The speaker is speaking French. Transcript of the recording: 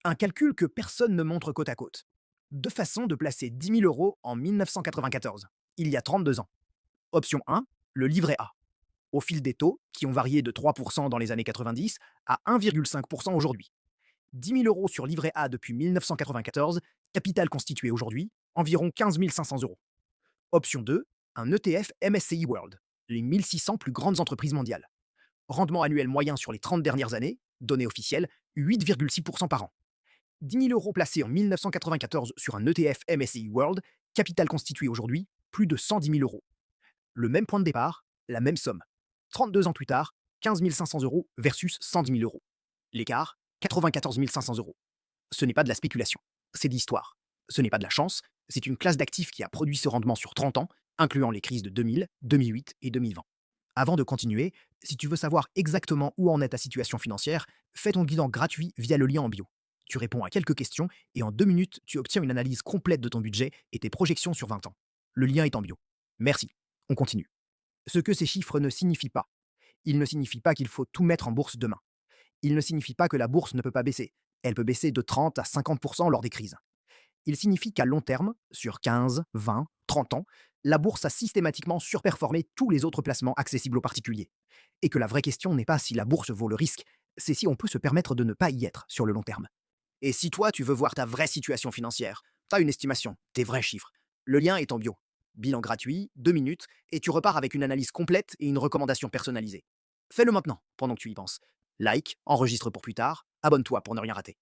Un calcul que personne ne montre côte à côte. Deux façons de placer 10 000 € en 1994, il y a 32 ans. Option 1, le livret A. Au fil des taux, qui ont varié de 3% dans les années 90 à 1,5% aujourd'hui. 10 000 € sur livret A depuis 1994, capital constitué aujourd'hui, environ 15 500 euros. Option 2, un ETF MSCI World, les 1600 plus grandes entreprises mondiales. Rendement annuel moyen sur les 30 dernières années, données officielles, 8,6% par an. 10 000 € placés en 1994 sur un ETF MSCI World, capital constitué aujourd'hui, plus de 110 000 euros. Le même point de départ, la même somme. 32 ans plus tard, 15 500 euros versus 110 000 euros. L'écart, 94 500 euros. Ce n'est pas de la spéculation, c'est de l'histoire. Ce n'est pas de la chance, c'est une classe d'actifs qui a produit ce rendement sur 30 ans, incluant les crises de 2000, 2008 et 2020. Avant de continuer, si tu veux savoir exactement où en est ta situation financière, fais ton guidon gratuit via le lien en bio. Tu réponds à quelques questions et en 2 minutes, tu obtiens une analyse complète de ton budget et tes projections sur 20 ans. Le lien est en bio. Merci. On continue. Ce que ces chiffres ne signifient pas. Ils ne signifient pas qu'il faut tout mettre en bourse demain. Ils ne signifient pas que la bourse ne peut pas baisser. Elle peut baisser de 30 à 50% lors des crises. Il signifie qu'à long terme, sur 15, 20, 30 ans, la bourse a systématiquement surperformé tous les autres placements accessibles aux particuliers. Et que la vraie question n'est pas si la bourse vaut le risque, c'est si on peut se permettre de ne pas y être sur le long terme. Et si toi, tu veux voir ta vraie situation financière, t'as une estimation, tes vrais chiffres, le lien est en bio. Bilan gratuit, 2 minutes, et tu repars avec une analyse complète et une recommandation personnalisée. Fais-le maintenant, pendant que tu y penses. Like, enregistre pour plus tard, abonne-toi pour ne rien rater.